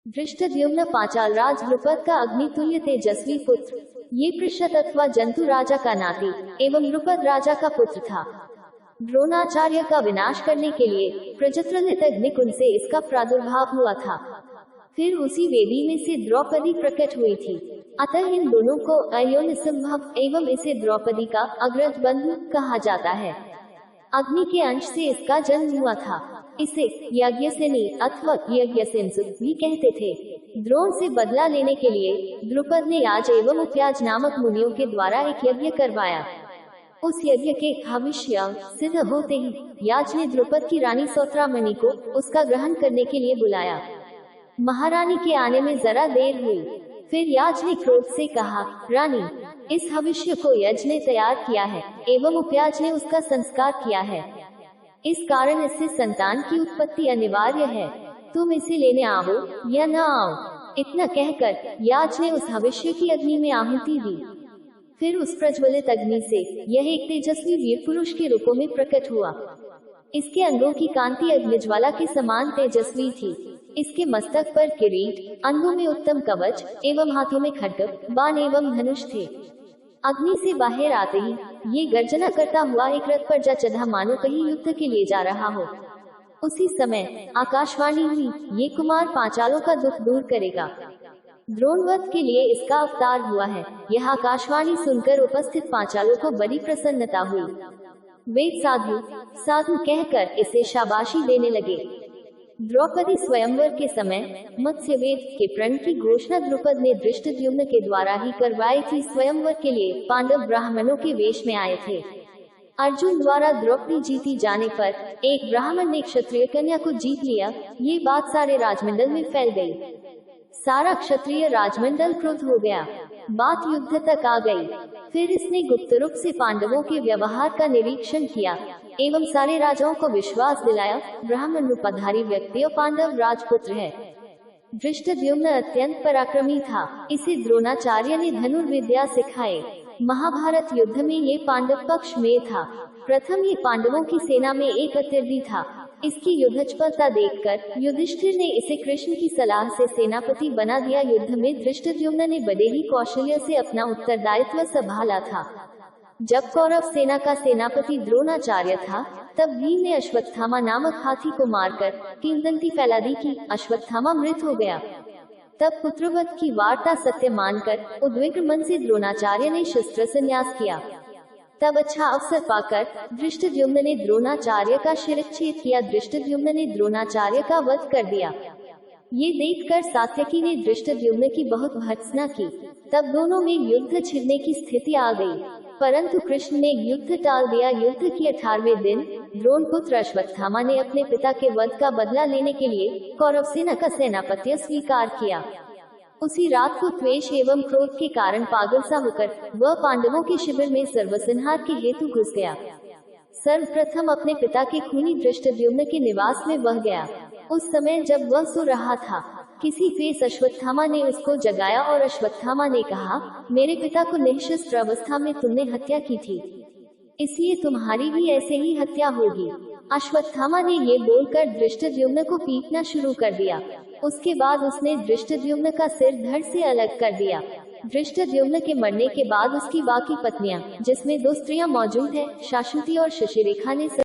धृष्टद्युम्न पांचाल राज द्रुपद का अग्नितुल्य तेजस्वी पुत्र। ये पृषद अथवा जंतु राजा का नाती एवं द्रुपद राजा का पुत्र था। द्रोणाचार्य का विनाश करने के लिए प्रज्वलित अग्निकुंड से इसका प्रादुर्भाव हुआ था। फिर उसी वेदी में से द्रौपदी प्रकट हुई थी। अतः इन दोनों को अयोनिसंभव एवं इसे द्रौपदी का अग्रज बंधु कहा जाता है। अग्नि के अंश से इसका जन्म हुआ था। इसे यज्ञसेनी अथवा यज्ञसेनसु भी कहते थे। द्रोण से बदला लेने के लिए द्रुपद ने याज एवं उपयाज नामक मुनियों के द्वारा एक यज्ञ करवाया। उस यज्ञ के भविष्य सिद्ध होते ही याज ने द्रुपद की रानी सौत्रामणि को उसका ग्रहण करने के लिए बुलाया। महारानी के आने में जरा देर हुई। फिर याज ने क्रोध से कहा, रानी, इस भविष्य को यज ने तैयार किया है एवं उपयाज ने उसका संस्कार किया है। इस कारण इससे संतान की उत्पत्ति अनिवार्य है। तुम इसे लेने आओ या न आओ। इतना कहकर याज ने उस भविष्य की अग्नि में आहुति दी। फिर उस प्रज्वलित अग्नि से यह एक तेजस्वी वीर पुरुष के रूपों में प्रकट हुआ। इसके अंगों की कांति अग्निज्वाला के समान तेजस्वी थी। इसके मस्तक पर किरीट, अंगों में उत्तम कवच एवं हाथों में खड्ग, बाण एवं धनुष थे। अग्नि से बाहर आते ही ये गर्जना करता हुआ एक रथ पर जा चढ़ा, मानो कहीं युद्ध के लिए जा रहा हो। उसी समय आकाशवाणी हुई, ये कुमार पांचालों का दुख दूर करेगा। द्रोणवध के लिए इसका अवतार हुआ है। यह आकाशवाणी सुनकर उपस्थित पांचालों को बड़ी प्रसन्नता हुई। वे साधु साधु कहकर इसे शाबाशी देने लगे। द्रौपदी स्वयंवर के समय मत्स्यवेद के प्रण की घोषणा द्रुपद ने धृष्टद्युम्न के द्वारा ही करवाई थी। स्वयंवर के लिए पांडव ब्राह्मणों के वेश में आए थे। अर्जुन द्वारा द्रौपदी जीती जाने पर एक ब्राह्मण ने क्षत्रिय कन्या को जीत लिया। ये बात सारे राजमंडल में फैल गई। सारा क्षत्रिय राजमंडल क्रुद्ध हो गया। बात युद्ध तक आ गई। फिर इसने गुप्त रूप से पांडवों के व्यवहार का निरीक्षण किया एवं सारे राजाओं को विश्वास दिलाया, ब्राह्मण रूपधारी व्यक्ति और पांडव राजपुत्र है। धृष्टद्युम्न अत्यंत पराक्रमी था। इसे द्रोणाचार्य ने धनुर्विद्या सिखाए। महाभारत युद्ध में ये पांडव पक्ष में था। प्रथम ये पांडवों की सेना में एक अतिरथी था। इसकी युद्धचपलता देखकर युधिष्ठिर ने इसे कृष्ण की सलाह से सेनापति बना दिया। युद्ध में धृष्टद्युम्न ने बड़े ही कौशल्य से अपना उत्तरदायित्व संभाला था। जब कौरव सेना का सेनापति द्रोणाचार्य था, तब भीम ने अश्वत्थामा नामक हाथी को मारकर किंवदंती फैला दी कि अश्वत्थामा मृत हो गया। तब पुत्रवध की वार्ता सत्य मानकर उद्विग्न मन से द्रोणाचार्य ने शस्त्र संन्यास किया। तब अच्छा अवसर पाकर धृष्टद्युम्न ने द्रोणाचार्य का शिरच्छेद किया। धृष्टद्युम्न ने द्रोणाचार्य का वध कर दिया। ये देखकर सात्यकी ने धृष्टद्युम्न की बहुत भर्त्सना की। तब दोनों में युद्ध छिड़ने की स्थिति आ गई, परंतु कृष्ण ने युद्ध टाल दिया। युद्ध के 18वें दिन द्रोण पुत्र अश्वत्थामा ने अपने पिता के वध का बदला लेने के लिए कौरव सेना का सेनापत्य स्वीकार किया। उसी रात को द्वेष एवं क्रोध के कारण पागल सा होकर वह पांडवों के शिविर में सर्वसंहार के हेतु घुस गया। सर्वप्रथम अपने पिता के खूनी धृष्टद्युम्न के निवास में वह गया। उस समय जब वह सो रहा था, किसी फेस अश्वत्थामा ने उसको जगाया और अश्वत्थामा ने कहा, मेरे पिता को निःशस्त्र अवस्था में तुमने हत्या की थी, इसलिए तुम्हारी भी ऐसे ही हत्या होगी। अश्वत्थामा ने ये बोलकर धृष्टद्युम्न को पीटना शुरू कर दिया। उसके बाद उसने धृष्टद्युम्न का सिर धड़ से अलग कर दिया। धृष्टद्युम्न के मरने के बाद उसकी बाकी पत्नियां, जिसमें 2 स्त्रियां मौजूद हैं, शाश्वती और शशिरेखा ने